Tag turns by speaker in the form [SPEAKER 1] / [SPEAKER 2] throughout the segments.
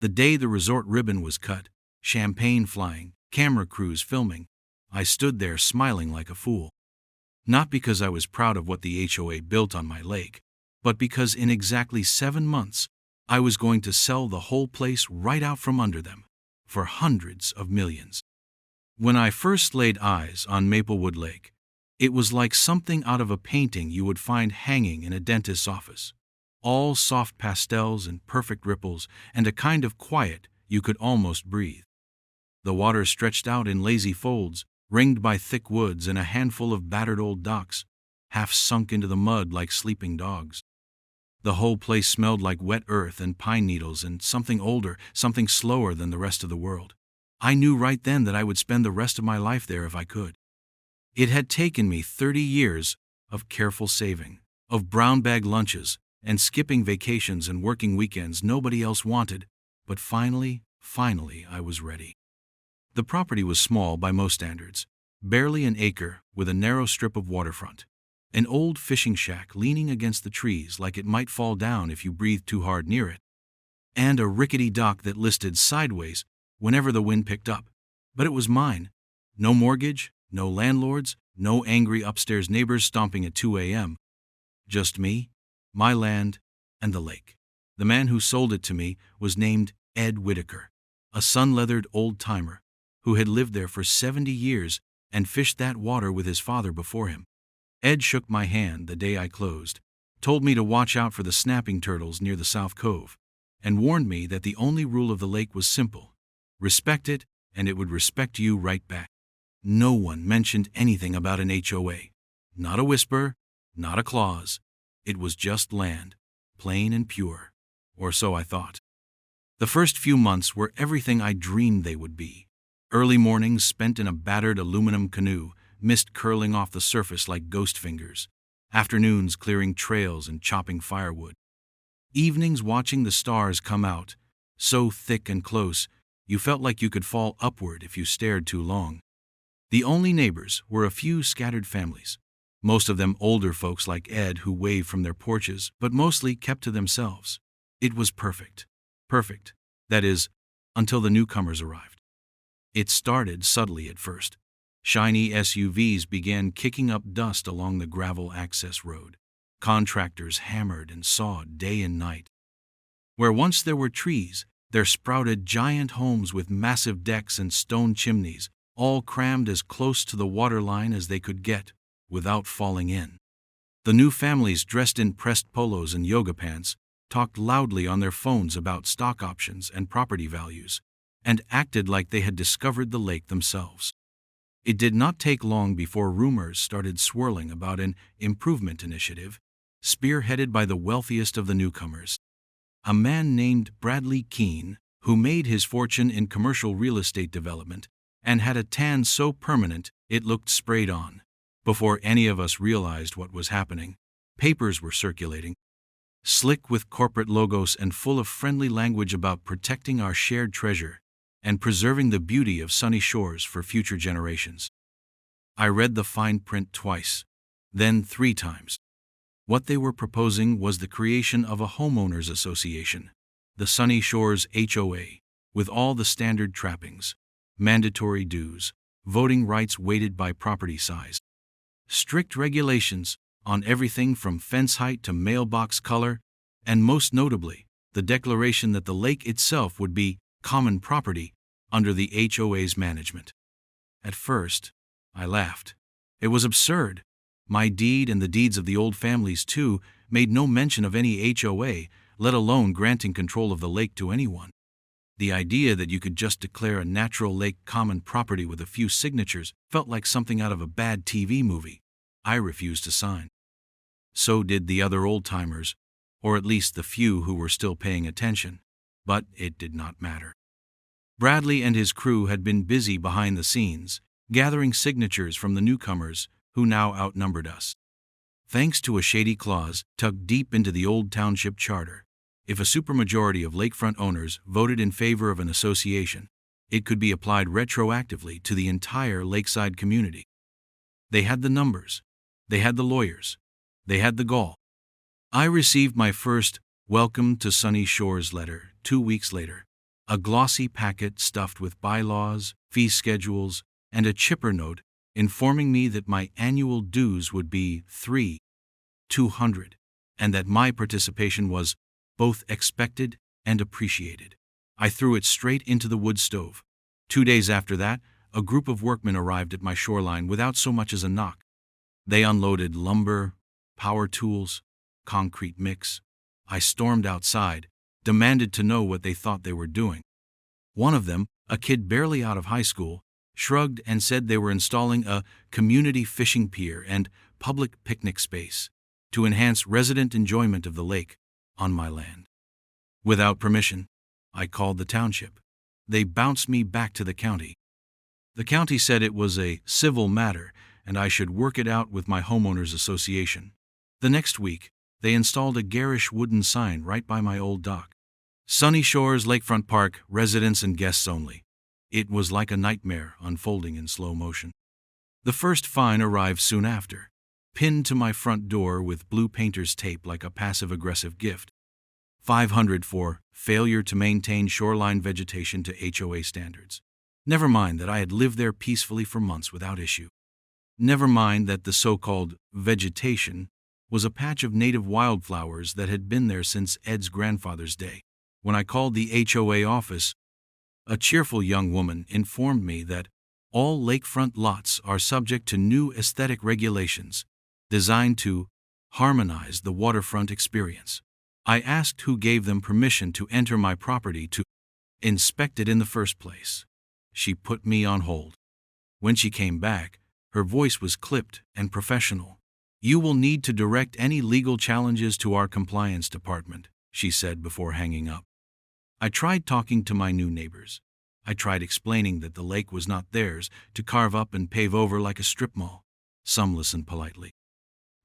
[SPEAKER 1] The day the resort ribbon was cut, champagne flying, camera crews filming, I stood there smiling like a fool. Not because I was proud of what the HOA built on my lake, but because in exactly 7 months, I was going to sell the whole place right out from under them, for hundreds of millions. When I first laid eyes on Maplewood Lake, it was like something out of a painting you would find hanging in a dentist's office. All soft pastels and perfect ripples, and a kind of quiet you could almost breathe. The water stretched out in lazy folds, ringed by thick woods and a handful of battered old docks, half sunk into the mud like sleeping dogs. The whole place smelled like wet earth and pine needles and something older, something slower than the rest of the world. I knew right then that I would spend the rest of my life there if I could. It had taken me 30 years of careful saving, of brown bag lunches, and skipping vacations and working weekends nobody else wanted, but finally, I was ready. The property was small by most standards, barely an acre with a narrow strip of waterfront. An old fishing shack leaning against the trees like it might fall down if you breathed too hard near it. And a rickety dock that listed sideways whenever the wind picked up. But it was mine. No mortgage, no landlords, no angry upstairs neighbors stomping at 2 a.m. Just me, my land, and the lake. The man who sold it to me was named Ed Whitaker, a sun-leathered old-timer who had lived there for 70 years and fished that water with his father before him. Ed shook my hand the day I closed, told me to watch out for the snapping turtles near the South Cove, and warned me that the only rule of the lake was simple: respect it, and it would respect you right back. No one mentioned anything about an HOA. Not a whisper, not a clause. It was just land, plain and pure. Or so I thought. The first few months were everything I dreamed they would be. Early mornings spent in a battered aluminum canoe, mist curling off the surface like ghost fingers. Afternoons clearing trails and chopping firewood. Evenings watching the stars come out, so thick and close, you felt like you could fall upward if you stared too long. The only neighbors were a few scattered families, most of them older folks like Ed who waved from their porches, but mostly kept to themselves. It was perfect. Perfect, that is, until the newcomers arrived. It started subtly at first. Shiny SUVs began kicking up dust along the gravel access road. Contractors hammered and sawed day and night. Where once there were trees, there sprouted giant homes with massive decks and stone chimneys, all crammed as close to the water line as they could get, without falling in. The new families dressed in pressed polos and yoga pants talked loudly on their phones about stock options and property values, and acted like they had discovered the lake themselves. It did not take long before rumors started swirling about an improvement initiative, spearheaded by the wealthiest of the newcomers. A man named Bradley Keene, who made his fortune in commercial real estate development and had a tan so permanent it looked sprayed on. Before any of us realized what was happening, papers were circulating, slick with corporate logos and full of friendly language about protecting our shared treasure and preserving the beauty of sunny shores for future generations. I read the fine print twice, then 3 times. What they were proposing was the creation of a homeowners association, the Sunny Shores HOA, with all the standard trappings, mandatory dues, voting rights weighted by property size, strict regulations on everything from fence height to mailbox color, and most notably, the declaration that the lake itself would be common property under the HOA's management. At first, I laughed. It was absurd. My deed and the deeds of the old families too made no mention of any HOA, let alone granting control of the lake to anyone. The idea that you could just declare a natural lake common property with a few signatures felt like something out of a bad TV movie. I refused to sign. So did the other old-timers, or at least the few who were still paying attention. But it did not matter. Bradley and his crew had been busy behind the scenes, gathering signatures from the newcomers who now outnumbered us. Thanks to a shady clause tucked deep into the old township charter, if a supermajority of lakefront owners voted in favor of an association, it could be applied retroactively to the entire lakeside community. They had the numbers. They had the lawyers. They had the gall. I received my first Welcome to Sunny Shores letter 2 weeks later, A glossy packet stuffed with bylaws, fee schedules, and a chipper note informing me that my annual dues would be $3,200, and that my participation was both expected and appreciated. I threw it straight into the wood stove. 2 days after that, a group of workmen arrived at my shoreline without so much as a knock. They unloaded lumber, power tools, concrete mix. I stormed outside, demanded to know what they thought they were doing. One of them, a kid barely out of high school, shrugged and said they were installing a community fishing pier and public picnic space to enhance resident enjoyment of the lake on my land. Without permission, I called the township. They bounced me back to the county. The county said it was a civil matter and I should work it out with my homeowners association. The next week, they installed a garish wooden sign right by my old dock. Sunny Shores Lakefront Park, residents and guests only. It was like a nightmare unfolding in slow motion. The first fine arrived soon after, pinned to my front door with blue painter's tape like a passive-aggressive gift. $500 for failure to maintain shoreline vegetation to HOA standards. Never mind that I had lived there peacefully for months without issue. Never mind that the so-called vegetation was a patch of native wildflowers that had been there since Ed's grandfather's day. When I called the HOA office, a cheerful young woman informed me that all lakefront lots are subject to new aesthetic regulations designed to harmonize the waterfront experience. I asked who gave them permission to enter my property to inspect it in the first place. She put me on hold. When she came back, her voice was clipped and professional. "You will need to direct any legal challenges to our compliance department," she said before hanging up. I tried talking to my new neighbors. I tried explaining that the lake was not theirs to carve up and pave over like a strip mall. Some listened politely.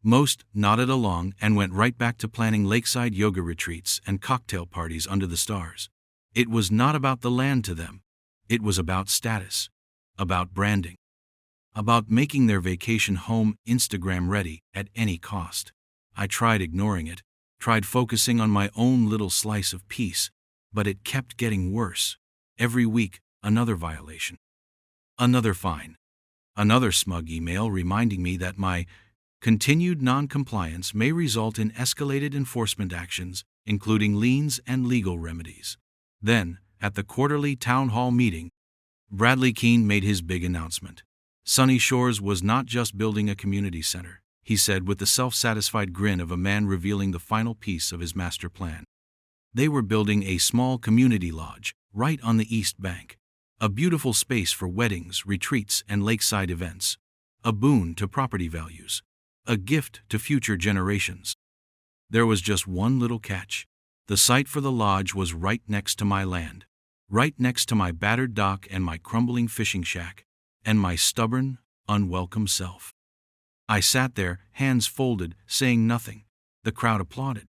[SPEAKER 1] Most nodded along and went right back to planning lakeside yoga retreats and cocktail parties under the stars. It was not about the land to them. It was about status, about branding, about making their vacation home Instagram ready at any cost. I tried ignoring it, tried focusing on my own little slice of peace, but it kept getting worse. Every week, another violation. Another fine. Another smug email reminding me that my continued non-compliance may result in escalated enforcement actions, including liens and legal remedies. Then, at the quarterly town hall meeting, Bradley Keene made his big announcement. Sunny Shores was not just building a community center, he said with the self-satisfied grin of a man revealing the final piece of his master plan. They were building a small community lodge right on the east bank, a beautiful space for weddings, retreats, and lakeside events, a boon to property values, a gift to future generations. There was just one little catch. The site for the lodge was right next to my land, right next to my battered dock and my crumbling fishing shack, and my stubborn, unwelcome self. I sat there, hands folded, saying nothing. The crowd applauded.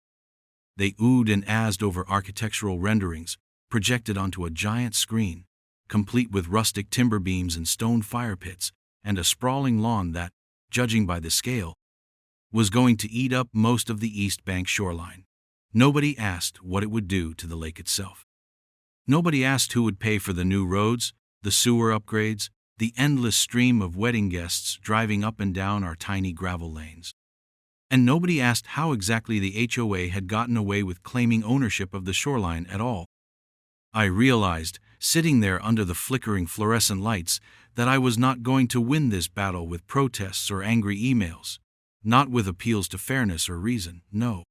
[SPEAKER 1] They oohed and azzed over architectural renderings, projected onto a giant screen, complete with rustic timber beams and stone fire pits, and a sprawling lawn that, judging by the scale, was going to eat up most of the East Bank shoreline. Nobody asked what it would do to the lake itself. Nobody asked who would pay for the new roads, the sewer upgrades, the endless stream of wedding guests driving up and down our tiny gravel lanes. And nobody asked how exactly the HOA had gotten away with claiming ownership of the shoreline at all. I realized, sitting there under the flickering fluorescent lights, that I was not going to win this battle with protests or angry emails, not with appeals to fairness or reason, no.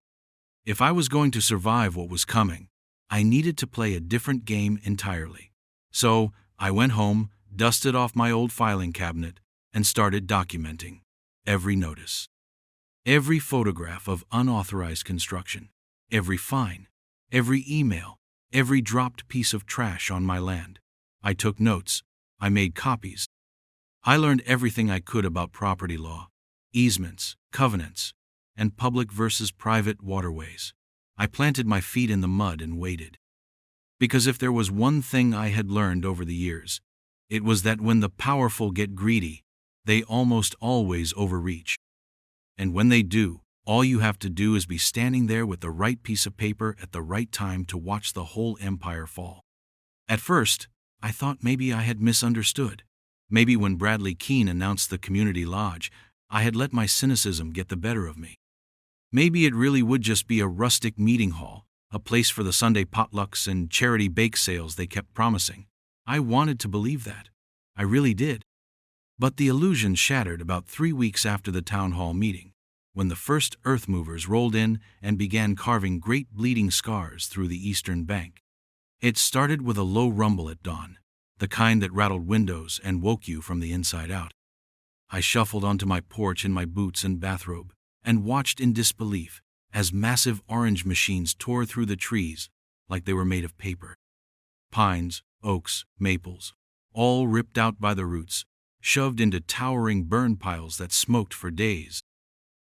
[SPEAKER 1] If I was going to survive what was coming, I needed to play a different game entirely. So, I went home, dusted off my old filing cabinet, and started documenting every notice, every photograph of unauthorized construction, every fine, every email, every dropped piece of trash on my land. I took notes. I made copies. I learned everything I could about property law, easements, covenants, and public versus private waterways. I planted my feet in the mud and waited. Because if there was one thing I had learned over the years, it was that when the powerful get greedy, they almost always overreach. And when they do, all you have to do is be standing there with the right piece of paper at the right time to watch the whole empire fall. At first, I thought maybe I had misunderstood. Maybe when Bradley Keene announced the community lodge, I had let my cynicism get the better of me. Maybe it really would just be a rustic meeting hall, a place for the Sunday potlucks and charity bake sales they kept promising. I wanted to believe that. I really did. But the illusion shattered about 3 weeks after the town hall meeting, when the first earth movers rolled in and began carving great bleeding scars through the eastern bank. It started with a low rumble at dawn, the kind that rattled windows and woke you from the inside out. I shuffled onto my porch in my boots and bathrobe and watched in disbelief as massive orange machines tore through the trees like they were made of paper. Pines, oaks, maples, all ripped out by the roots, shoved into towering burn piles that smoked for days.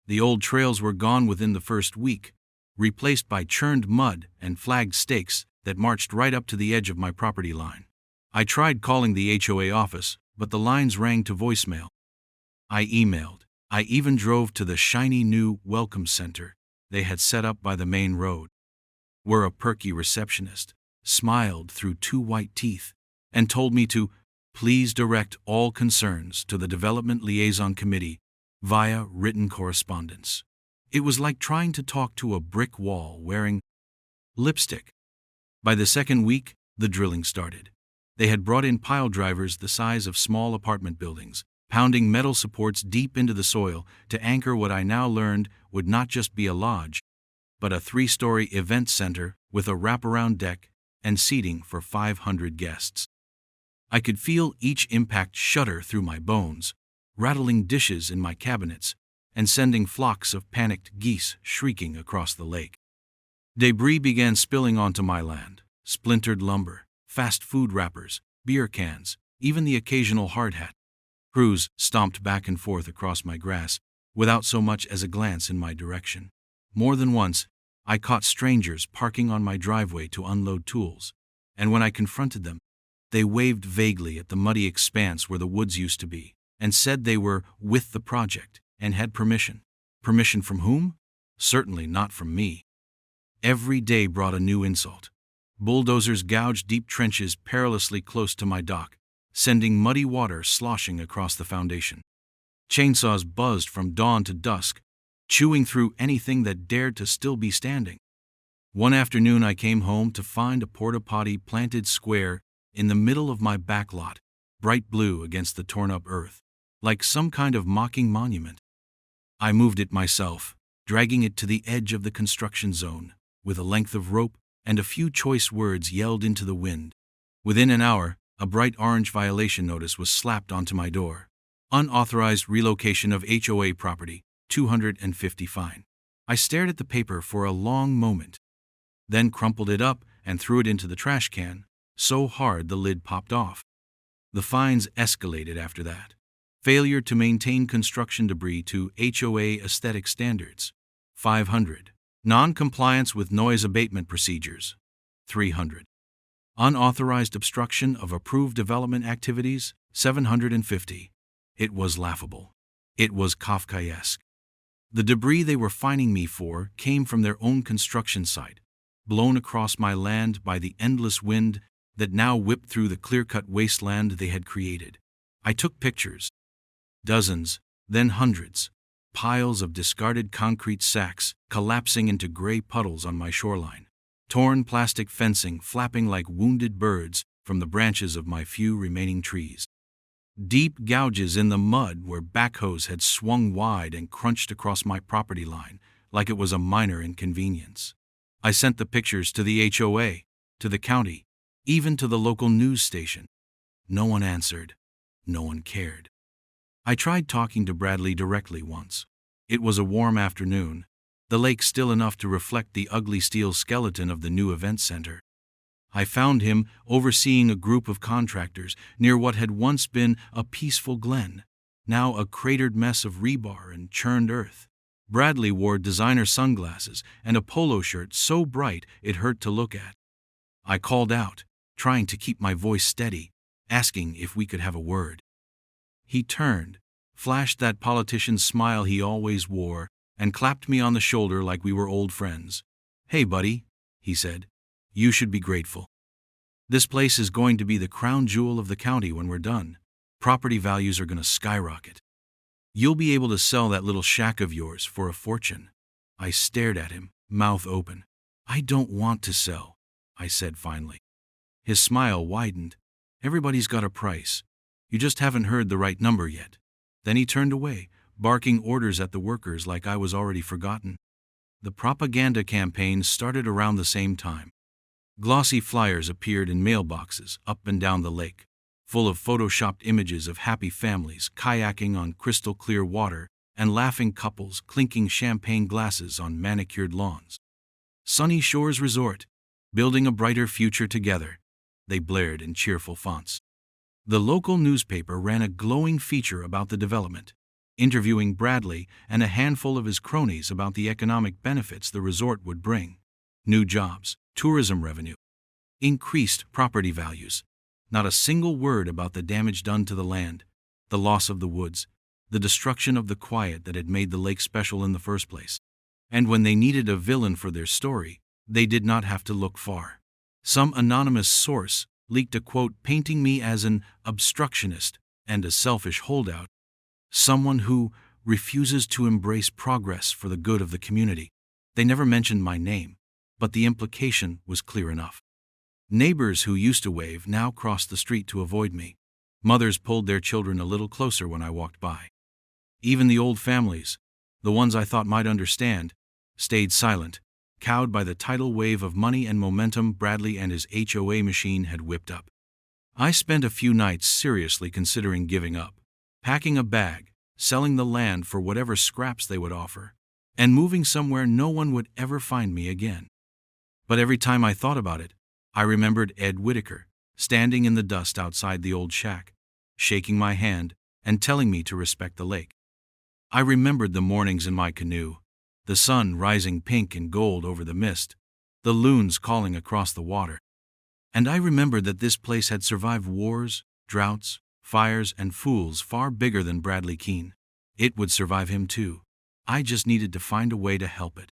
[SPEAKER 1] The old trails were gone within the first week, replaced by churned mud and flagged stakes that marched right up to the edge of my property line. I tried calling the HOA office, but the lines rang to voicemail. I emailed. I even drove to the shiny new welcome center they had set up by the main road, where a perky receptionist smiled through 2 white teeth and told me to please direct all concerns to the Development Liaison Committee via written correspondence. It was like trying to talk to a brick wall wearing lipstick. By the second week, the drilling started. They had brought in pile drivers the size of small apartment buildings, pounding metal supports deep into the soil to anchor what I now learned would not just be a lodge, but a 3-story event center with a wraparound deck and seating for 500 guests. I could feel each impact shudder through my bones, rattling dishes in my cabinets and sending flocks of panicked geese shrieking across the lake. Debris began spilling onto my land, splintered lumber, fast food wrappers, beer cans, even the occasional hard hat. Crews stomped back and forth across my grass without so much as a glance in my direction. More than once, I caught strangers parking on my driveway to unload tools, and when I confronted them, they waved vaguely at the muddy expanse where the woods used to be and said they were with the project and had permission. Permission from whom? Certainly not from me. Every day brought a new insult. Bulldozers gouged deep trenches perilously close to my dock, sending muddy water sloshing across the foundation. Chainsaws buzzed from dawn to dusk, chewing through anything that dared to still be standing. One afternoon I came home to find a porta-potty planted square in the middle of my back lot, bright blue against the torn-up earth, like some kind of mocking monument. I moved it myself, dragging it to the edge of the construction zone, with a length of rope and a few choice words yelled into the wind. Within an hour, a bright orange violation notice was slapped onto my door. Unauthorized relocation of HOA property, $250 fine. I stared at the paper for a long moment, then crumpled it up and threw it into the trash can, so hard the lid popped off. The fines escalated after that. Failure to maintain construction debris to HOA aesthetic standards, $500. Non-compliance with noise abatement procedures, $300. Unauthorized obstruction of approved development activities, $750. It was laughable. It was Kafkaesque. The debris they were fining me for came from their own construction site, blown across my land by the endless wind that now whipped through the clear-cut wasteland they had created. I took pictures. Dozens, then hundreds. Piles of discarded concrete sacks collapsing into gray puddles on my shoreline. Torn plastic fencing flapping like wounded birds from the branches of my few remaining trees. Deep gouges in the mud where backhoes had swung wide and crunched across my property line like it was a minor inconvenience. I sent the pictures to the HOA, to the county, even to the local news station. No one answered. No one cared. I tried talking to Bradley directly once. It was a warm afternoon, the lake still enough to reflect the ugly steel skeleton of the new event center. I found him overseeing a group of contractors near what had once been a peaceful glen, now a cratered mess of rebar and churned earth. Bradley wore designer sunglasses and a polo shirt so bright it hurt to look at. I called out, trying to keep my voice steady, asking if we could have a word. He turned, flashed that politician's smile he always wore, and clapped me on the shoulder like we were old friends. "Hey, buddy," he said. "You should be grateful." This place is going to be the crown jewel of the county when we're done. Property values are going to skyrocket. You'll be able to sell that little shack of yours for a fortune." I stared at him, mouth open. "I don't want to sell," I said finally. His smile widened. "Everybody's got a price. You just haven't heard the right number yet." Then he turned away, barking orders at the workers like I was already forgotten. The propaganda campaign started around the same time. Glossy flyers appeared in mailboxes up and down the lake, full of photoshopped images of happy families kayaking on crystal-clear water and laughing couples clinking champagne glasses on manicured lawns. "Sunny Shores Resort, building a brighter future together," they blared in cheerful fonts. The local newspaper ran a glowing feature about the development, interviewing Bradley and a handful of his cronies about the economic benefits the resort would bring: new jobs, tourism revenue, increased property values. Not a single word about the damage done to the land, the loss of the woods, the destruction of the quiet that had made the lake special in the first place. And when they needed a villain for their story, they did not have to look far. Some anonymous source leaked a quote painting me as an obstructionist and a selfish holdout, someone who refuses to embrace progress for the good of the community. They never mentioned my name, but the implication was clear enough. Neighbors who used to wave now crossed the street to avoid me. Mothers pulled their children a little closer when I walked by. Even the old families, the ones I thought might understand, stayed silent, cowed by the tidal wave of money and momentum Bradley and his HOA machine had whipped up. I spent a few nights seriously considering giving up, packing a bag, selling the land for whatever scraps they would offer, and moving somewhere no one would ever find me again. But every time I thought about it, I remembered Ed Whitaker, standing in the dust outside the old shack, shaking my hand and telling me to respect the lake. I remembered the mornings in my canoe, the sun rising pink and gold over the mist, the loons calling across the water. And I remembered that this place had survived wars, droughts, fires, and fools far bigger than Bradley Keene. It would survive him too. I just needed to find a way to help it.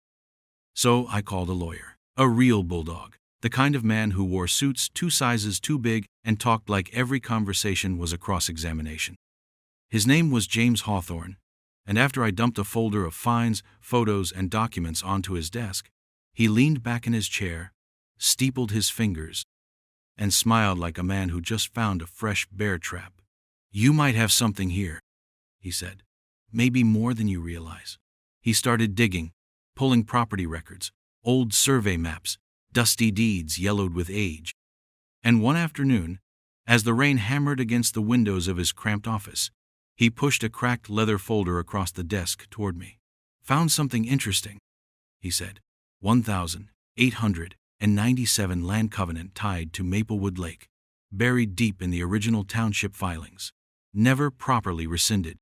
[SPEAKER 1] So I called a lawyer, a real bulldog, the kind of man who wore suits 2 sizes too big and talked like every conversation was a cross-examination. His name was James Hawthorne, and after I dumped a folder of fines, photos, and documents onto his desk, he leaned back in his chair, steepled his fingers, and smiled like a man who just found a fresh bear trap. "You might have something here," he said. "Maybe more than you realize." He started digging, pulling property records, old survey maps, dusty deeds yellowed with age. And one afternoon, as the rain hammered against the windows of his cramped office, he pushed a cracked leather folder across the desk toward me. "Found something interesting," he said. 1,897 land covenant tied to Maplewood Lake, buried deep in the original township filings, never properly rescinded.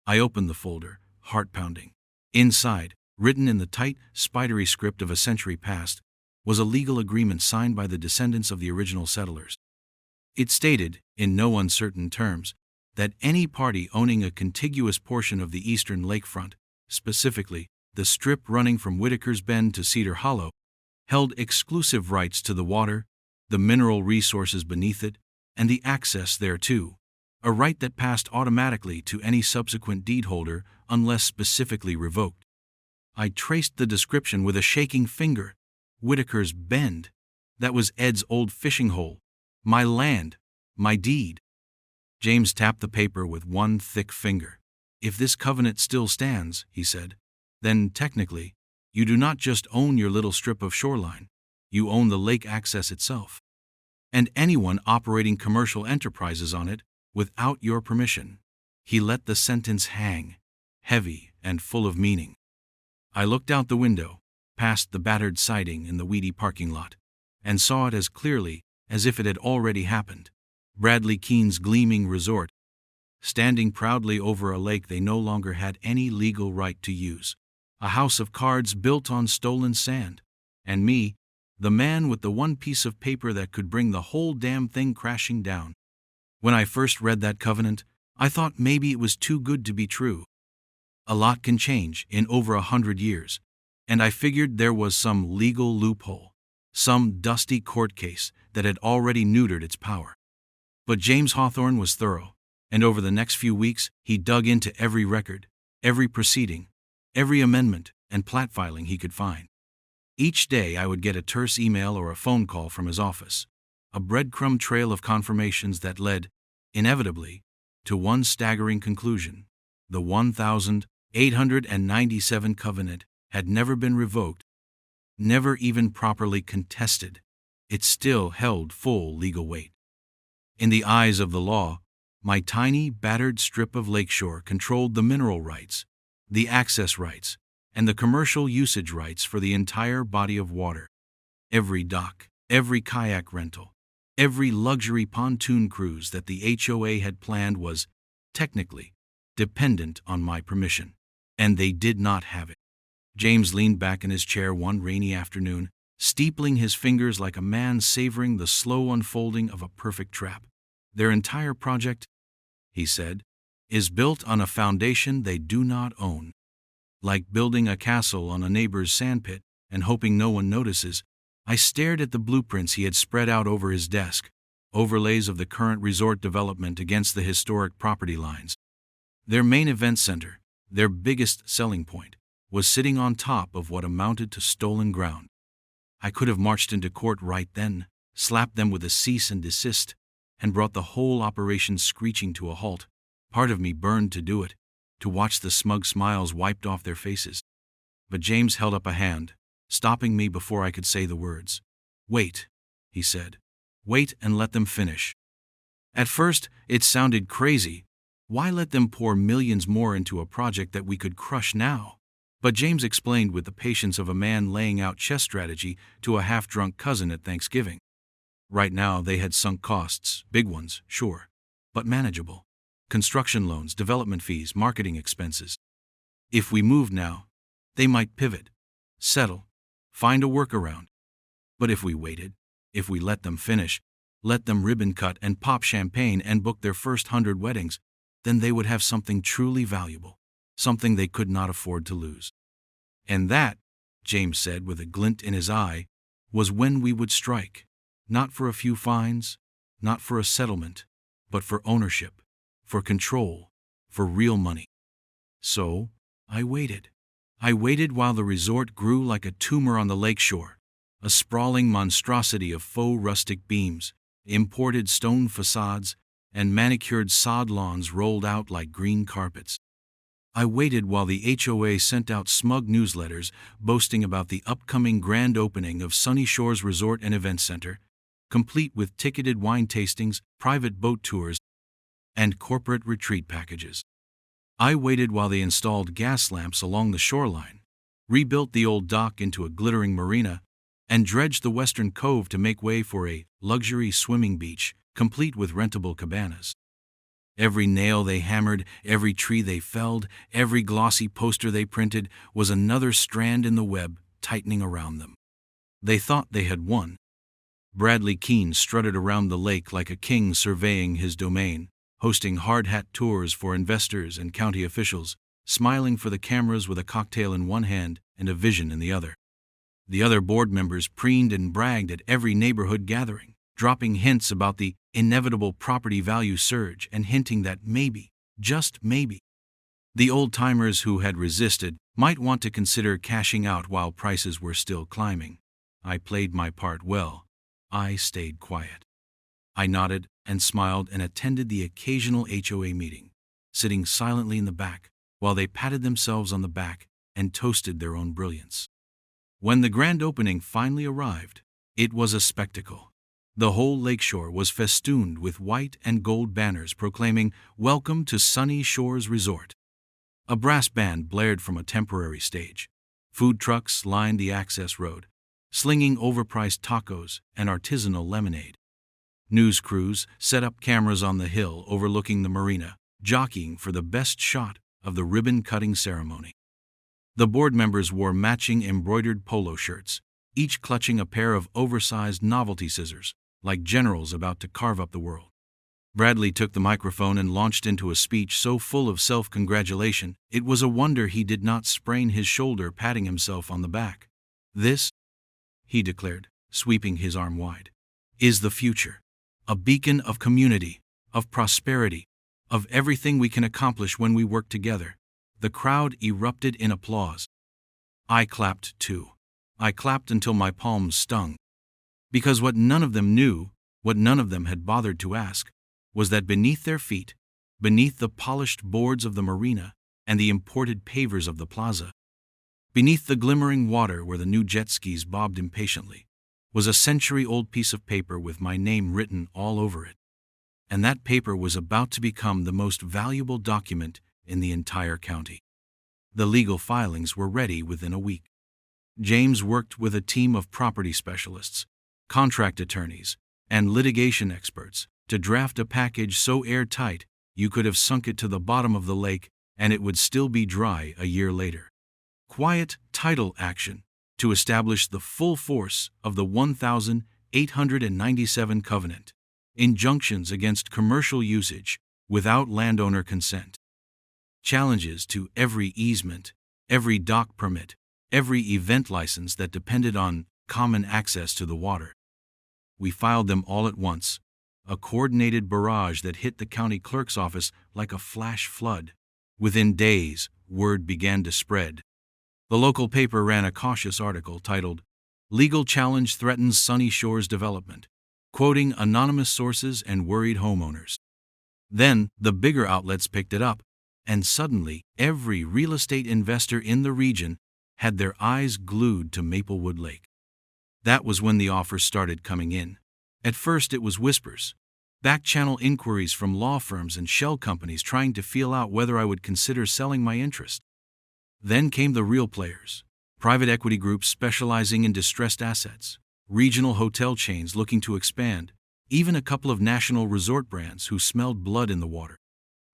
[SPEAKER 1] I opened the folder, heart pounding. Inside, written in the tight, spidery script of a century past, was a legal agreement signed by the descendants of the original settlers. It stated, in no uncertain terms, that any party owning a contiguous portion of the eastern lakefront, specifically the strip running from Whitaker's Bend to Cedar Hollow, held exclusive rights to the water, the mineral resources beneath it, and the access thereto, a right that passed automatically to any subsequent deed holder unless specifically revoked. I traced the description with a shaking finger. Whitaker's Bend. That was Ed's old fishing hole. My land. My deed. James tapped the paper with one thick finger. "If this covenant still stands," he said, "then technically, you do not just own your little strip of shoreline, you own the lake access itself. And anyone operating commercial enterprises on it without your permission." He let the sentence hang, heavy and full of meaning. I looked out the window, past the battered siding in the weedy parking lot, and saw it as clearly as if it had already happened. Bradley Keene's gleaming resort, standing proudly over a lake they no longer had any legal right to use. A house of cards built on stolen sand. And me, the man with the one piece of paper that could bring the whole damn thing crashing down. When I first read that covenant, I thought maybe it was too good to be true. A lot can change in over 100 years, and I figured there was some legal loophole, some dusty court case that had already neutered its power. But James Hawthorne was thorough, and over the next few weeks he dug into every record, every proceeding, every amendment and plat filing he could find. Each day I would get a terse email or a phone call from his office, a breadcrumb trail of confirmations that led, inevitably, to one staggering conclusion: the 1,897 covenant had never been revoked, never even properly contested. It still held full legal weight. In the eyes of the law, my tiny, battered strip of lakeshore controlled the mineral rights, the access rights, and the commercial usage rights for the entire body of water. Every dock, every kayak rental, every luxury pontoon cruise that the HOA had planned was, technically, dependent on my permission. And they did not have it. James leaned back in his chair one rainy afternoon, steepling his fingers like a man savoring the slow unfolding of a perfect trap. Their entire project, he said, is built on a foundation they do not own. Like building a castle on a neighbor's sandpit and hoping no one notices, I stared at the blueprints he had spread out over his desk, overlays of the current resort development against the historic property lines. Their main event center, their biggest selling point, was sitting on top of what amounted to stolen ground. I could have marched into court right then, slapped them with a cease and desist, and brought the whole operation screeching to a halt. Part of me burned to do it, to watch the smug smiles wiped off their faces. But James held up a hand, stopping me before I could say the words. "Wait," he said. "Wait and let them finish." At first, it sounded crazy. Why let them pour millions more into a project that we could crush now? But James explained with the patience of a man laying out chess strategy to a half-drunk cousin at Thanksgiving. Right now they had sunk costs, big ones, sure, but manageable. Construction loans, development fees, marketing expenses. If we moved now, they might pivot, settle, find a workaround. But if we waited, if we let them finish, let them ribbon cut and pop champagne and book their first 100 weddings, then they would have something truly valuable, something they could not afford to lose. And that, James said with a glint in his eye, was when we would strike, not for a few fines, not for a settlement, but for ownership, for control, for real money. So, I waited. I waited while the resort grew like a tumor on the lakeshore, a sprawling monstrosity of faux rustic beams, imported stone facades, and manicured sod lawns rolled out like green carpets. I waited while the HOA sent out smug newsletters boasting about the upcoming grand opening of Sunny Shores Resort and Event Center, complete with ticketed wine tastings, private boat tours, and corporate retreat packages. I waited while they installed gas lamps along the shoreline, rebuilt the old dock into a glittering marina, and dredged the western cove to make way for a luxury swimming beach, complete with rentable cabanas. Every nail they hammered, every tree they felled, every glossy poster they printed was another strand in the web tightening around them. They thought they had won. Bradley Keene strutted around the lake like a king surveying his domain, hosting hard-hat tours for investors and county officials, smiling for the cameras with a cocktail in one hand and a vision in the other. The other board members preened and bragged at every neighborhood gathering, dropping hints about the inevitable property value surge and hinting that maybe, just maybe, the old-timers who had resisted might want to consider cashing out while prices were still climbing. I played my part well. I stayed quiet. I nodded and smiled and attended the occasional HOA meeting, sitting silently in the back while they patted themselves on the back and toasted their own brilliance. When the grand opening finally arrived, it was a spectacle. The whole lakeshore was festooned with white and gold banners proclaiming, "Welcome to Sunny Shores Resort." A brass band blared from a temporary stage. Food trucks lined the access road, slinging overpriced tacos and artisanal lemonade. News crews set up cameras on the hill overlooking the marina, jockeying for the best shot of the ribbon-cutting ceremony. The board members wore matching embroidered polo shirts, each clutching a pair of oversized novelty scissors, like generals about to carve up the world. Bradley took the microphone and launched into a speech so full of self-congratulation, it was a wonder he did not sprain his shoulder patting himself on the back. "This," he declared, sweeping his arm wide, is the future. A beacon of community, of prosperity, of everything we can accomplish when we work together. The crowd erupted in applause. I clapped too. I clapped until my palms stung. Because what none of them knew, what none of them had bothered to ask, was that beneath their feet, beneath the polished boards of the marina and the imported pavers of the plaza, beneath the glimmering water where the new jet skis bobbed impatiently, was a century-old piece of paper with my name written all over it. And that paper was about to become the most valuable document in the entire county. The legal filings were ready within a week. James worked with a team of property specialists, contract attorneys, and litigation experts to draft a package so airtight you could have sunk it to the bottom of the lake and it would still be dry a year later. Quiet title action to establish the full force of the 1897 covenant. Injunctions against commercial usage without landowner consent. Challenges to every easement, every dock permit, every event license that depended on common access to the water. We filed them all at once, a coordinated barrage that hit the county clerk's office like a flash flood. Within days, word began to spread. The local paper ran a cautious article titled, "Legal Challenge Threatens Sunny Shores Development," quoting anonymous sources and worried homeowners. Then, the bigger outlets picked it up, and suddenly, every real estate investor in the region had their eyes glued to Maplewood Lake. That was when the offers started coming in. At first it was whispers, back-channel inquiries from law firms and shell companies trying to feel out whether I would consider selling my interest. Then came the real players, private equity groups specializing in distressed assets, regional hotel chains looking to expand, even a couple of national resort brands who smelled blood in the water.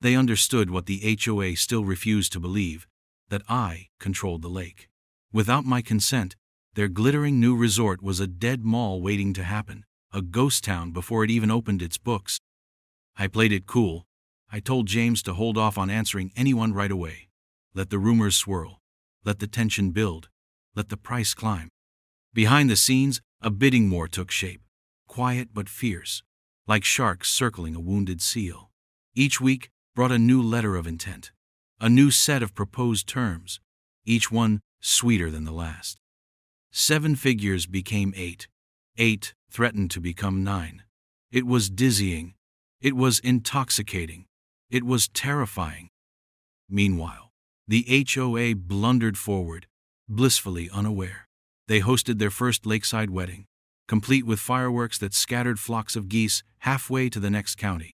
[SPEAKER 1] They understood what the HOA still refused to believe, that I controlled the lake. Without my consent, their glittering new resort was a dead mall waiting to happen, a ghost town before it even opened its books. I played it cool. I told James to hold off on answering anyone right away. Let the rumors swirl. Let the tension build. Let the price climb. Behind the scenes, a bidding war took shape, quiet but fierce, like sharks circling a wounded seal. Each week brought a new letter of intent, a new set of proposed terms, each one sweeter than the last. 7 figures became 8. 8 threatened to become 9. It was dizzying. It was intoxicating. It was terrifying. Meanwhile, the HOA blundered forward, blissfully unaware. They hosted their first lakeside wedding, complete with fireworks that scattered flocks of geese halfway to the next county.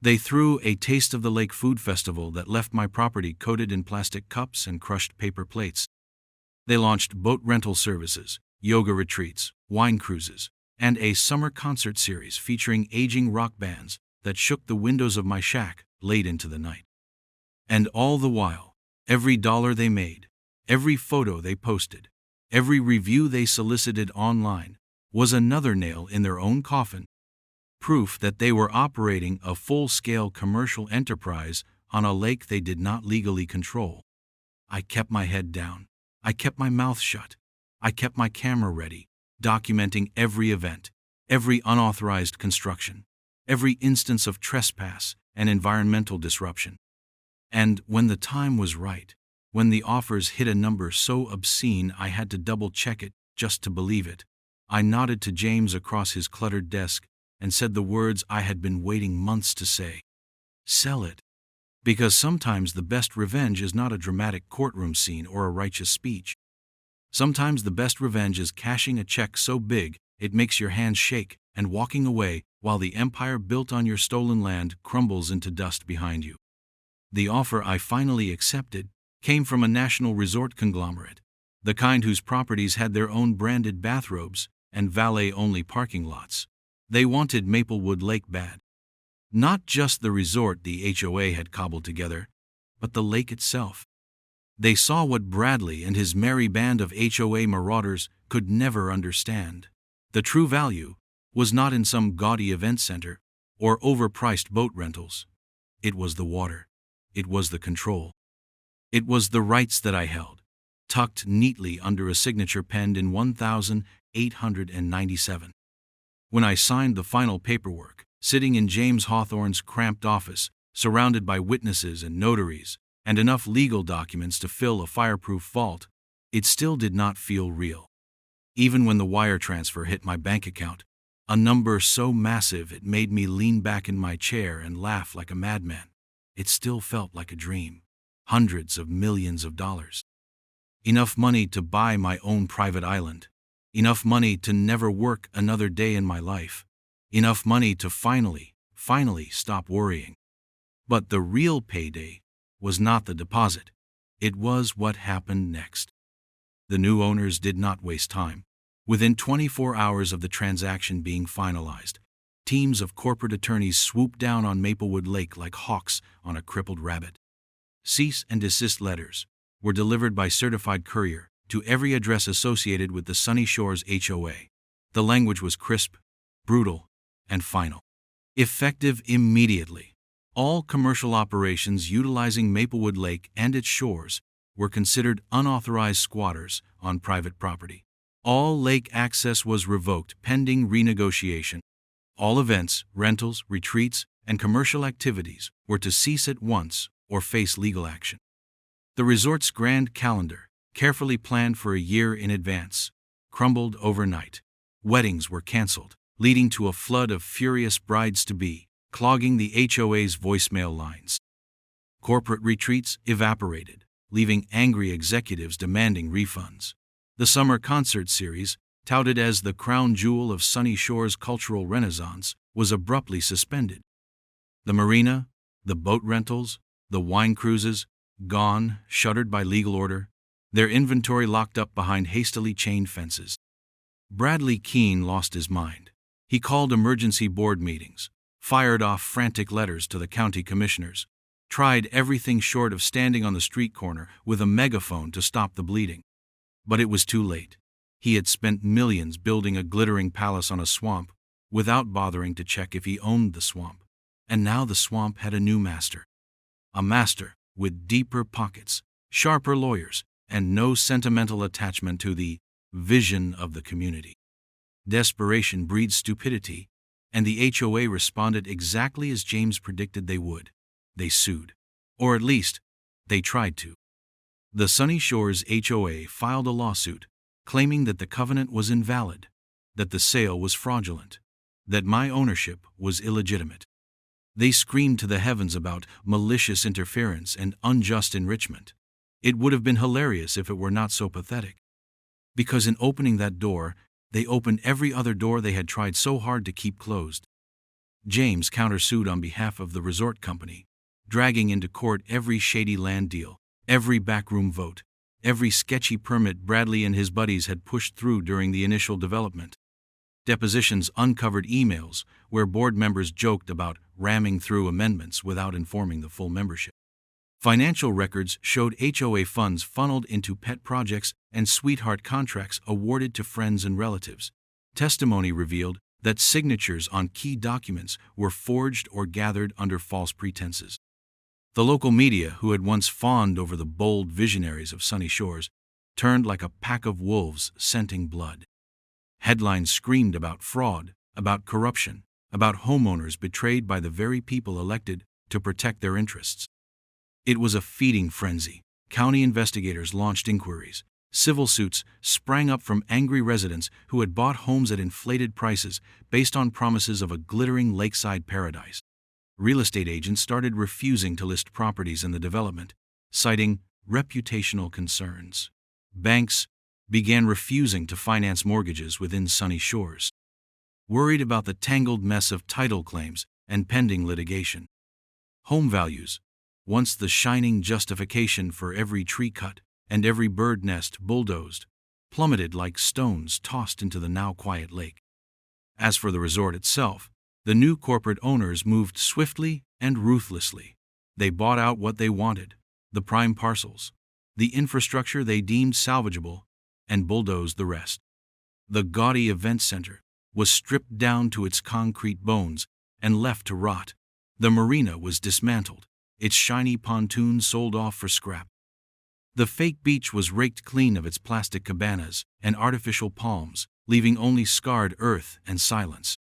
[SPEAKER 1] They threw a Taste of the Lake food festival that left my property coated in plastic cups and crushed paper plates. They launched boat rental services, yoga retreats, wine cruises, and a summer concert series featuring aging rock bands that shook the windows of my shack late into the night. And all the while, every dollar they made, every photo they posted, every review they solicited online was another nail in their own coffin, proof that they were operating a full-scale commercial enterprise on a lake they did not legally control. I kept my head down. I kept my mouth shut. I kept my camera ready, documenting every event, every unauthorized construction, every instance of trespass and environmental disruption. And when the time was right, when the offers hit a number so obscene I had to double-check it just to believe it, I nodded to James across his cluttered desk and said the words I had been waiting months to say. Sell it. Because sometimes the best revenge is not a dramatic courtroom scene or a righteous speech. Sometimes the best revenge is cashing a check so big it makes your hands shake and walking away while the empire built on your stolen land crumbles into dust behind you. The offer I finally accepted came from a national resort conglomerate, the kind whose properties had their own branded bathrobes and valet-only parking lots. They wanted Maplewood Lake bad. Not just the resort the HOA had cobbled together, but the lake itself. They saw what Bradley and his merry band of HOA marauders could never understand. The true value was not in some gaudy event center or overpriced boat rentals. It was the water. It was the control. It was the rights that I held, tucked neatly under a signature penned in $897. When I signed the final paperwork, sitting in James Hawthorne's cramped office, surrounded by witnesses and notaries, and enough legal documents to fill a fireproof vault, it still did not feel real. Even when the wire transfer hit my bank account, a number so massive it made me lean back in my chair and laugh like a madman, it still felt like a dream. Hundreds of millions of dollars. Enough money to buy my own private island. Enough money to never work another day in my life. Enough money to finally stop worrying. But the real payday was not the deposit. It was what happened next. The new owners did not waste time. Within 24 hours of the transaction being finalized, teams of corporate attorneys swooped down on Maplewood Lake like hawks on a crippled rabbit. Cease and desist letters were delivered by certified courier to every address associated with the Sunny Shores HOA. The language was crisp, brutal, and final. Effective immediately. All commercial operations utilizing Maplewood Lake and its shores were considered unauthorized squatters on private property. All lake access was revoked pending renegotiation. All events, rentals, retreats, and commercial activities were to cease at once or face legal action. The resort's grand calendar, carefully planned for a year in advance, crumbled overnight. Weddings were canceled, leading to a flood of furious brides-to-be, clogging the HOA's voicemail lines. Corporate retreats evaporated, leaving angry executives demanding refunds. The summer concert series, touted as the crown jewel of Sunny Shore's cultural renaissance, was abruptly suspended. The marina, the boat rentals, the wine cruises, gone, shuttered by legal order, their inventory locked up behind hastily chained fences. Bradley Keene lost his mind. He called emergency board meetings, fired off frantic letters to the county commissioners, tried everything short of standing on the street corner with a megaphone to stop the bleeding. But it was too late. He had spent millions building a glittering palace on a swamp, without bothering to check if he owned the swamp. And now the swamp had a new master. A master with deeper pockets, sharper lawyers, and no sentimental attachment to the vision of the community. Desperation breeds stupidity, and the HOA responded exactly as James predicted they would. They sued. Or at least, they tried to. The Sunny Shores HOA filed a lawsuit, claiming that the covenant was invalid, that the sale was fraudulent, that my ownership was illegitimate. They screamed to the heavens about malicious interference and unjust enrichment. It would have been hilarious if it were not so pathetic. Because in opening that door, they opened every other door they had tried so hard to keep closed. James countersued on behalf of the resort company, dragging into court every shady land deal, every backroom vote, every sketchy permit Bradley and his buddies had pushed through during the initial development. Depositions uncovered emails where board members joked about ramming through amendments without informing the full membership. Financial records showed HOA funds funneled into pet projects and sweetheart contracts awarded to friends and relatives. Testimony revealed that signatures on key documents were forged or gathered under false pretenses. The local media, who had once fawned over the bold visionaries of Sunny Shores, turned like a pack of wolves scenting blood. Headlines screamed about fraud, about corruption, about homeowners betrayed by the very people elected to protect their interests. It was a feeding frenzy. County investigators launched inquiries. Civil suits sprang up from angry residents who had bought homes at inflated prices based on promises of a glittering lakeside paradise. Real estate agents started refusing to list properties in the development, citing reputational concerns. Banks began refusing to finance mortgages within Sunny Shores, worried about the tangled mess of title claims and pending litigation. Home values, once the shining justification for every tree cut and every bird nest bulldozed, plummeted like stones tossed into the now quiet lake. As for the resort itself, the new corporate owners moved swiftly and ruthlessly. They bought out what they wanted, the prime parcels, the infrastructure they deemed salvageable, and bulldozed the rest. The gaudy event center was stripped down to its concrete bones and left to rot. The marina was dismantled, its shiny pontoons sold off for scrap. The fake beach was raked clean of its plastic cabanas and artificial palms, leaving only scarred earth and silence.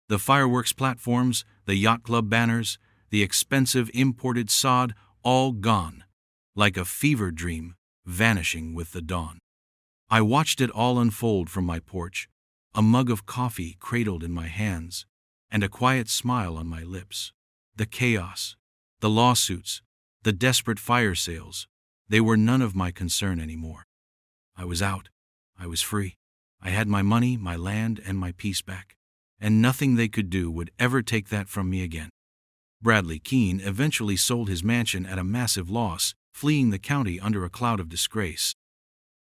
[SPEAKER 1] The fireworks platforms, the yacht club banners, the expensive imported sod, all gone, like a fever dream, vanishing with the dawn. I watched it all unfold from my porch, a mug of coffee cradled in my hands, and a quiet smile on my lips. The chaos, the lawsuits, the desperate fire sales, they were none of my concern anymore. I was out. I was free. I had my money, my land, and my peace back, and nothing they could do would ever take that from me again. Bradley Keene eventually sold his mansion at a massive loss, fleeing the county under a cloud of disgrace.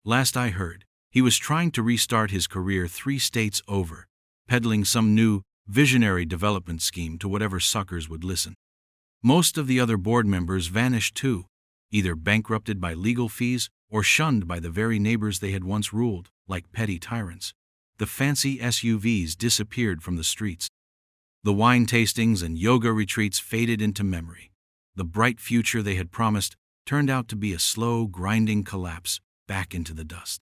[SPEAKER 1] Last I heard, he was trying to restart his career 3 states over, peddling some new, visionary development scheme to whatever suckers would listen. Most of the other board members vanished too, either bankrupted by legal fees or shunned by the very neighbors they had once ruled, like petty tyrants. The fancy SUVs disappeared from the streets. The wine tastings and yoga retreats faded into memory. The bright future they had promised turned out to be a slow, grinding collapse back into the dust.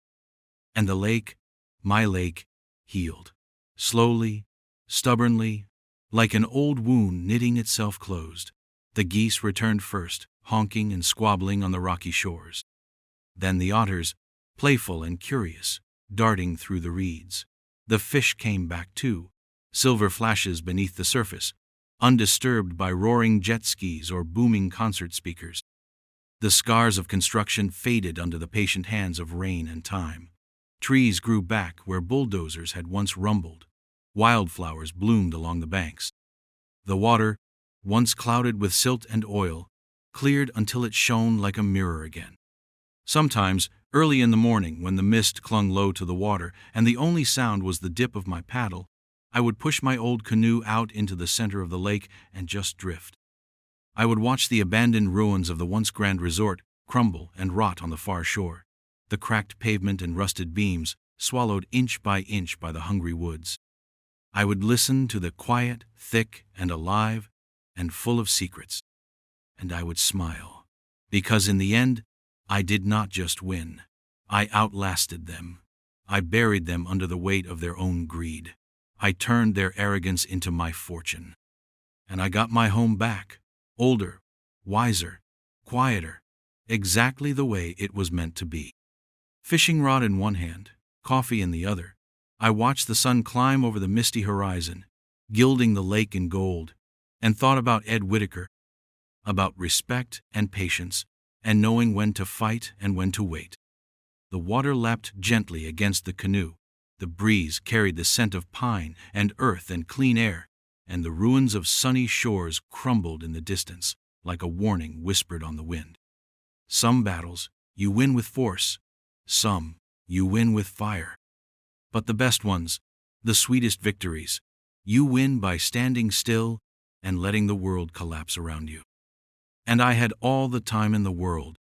[SPEAKER 1] And the lake, my lake, healed. Slowly, stubbornly, like an old wound knitting itself closed. The geese returned first, honking and squabbling on the rocky shores. Then the otters, playful and curious, darting through the reeds. The fish came back too, silver flashes beneath the surface, undisturbed by roaring jet skis or booming concert speakers. The scars of construction faded under the patient hands of rain and time. Trees grew back where bulldozers had once rumbled. Wildflowers bloomed along the banks. The water, once clouded with silt and oil, cleared until it shone like a mirror again. Sometimes, early in the morning, when the mist clung low to the water and the only sound was the dip of my paddle, I would push my old canoe out into the center of the lake and just drift. I would watch the abandoned ruins of the once grand resort crumble and rot on the far shore, the cracked pavement and rusted beams swallowed inch by the hungry woods. I would listen to the quiet, thick and alive, and full of secrets. And I would smile, because in the end, I did not just win. I outlasted them. I buried them under the weight of their own greed. I turned their arrogance into my fortune. And I got my home back, older, wiser, quieter, exactly the way it was meant to be. Fishing rod in one hand, coffee in the other, I watched the sun climb over the misty horizon, gilding the lake in gold, and thought about Ed Whitaker, about respect and patience, and knowing when to fight and when to wait. The water lapped gently against the canoe, the breeze carried the scent of pine and earth and clean air, and the ruins of sunny shores crumbled in the distance, like a warning whispered on the wind. Some battles, you win with force, some, you win with fire. But the best ones, the sweetest victories, you win by standing still and letting the world collapse around you. And I had all the time in the world,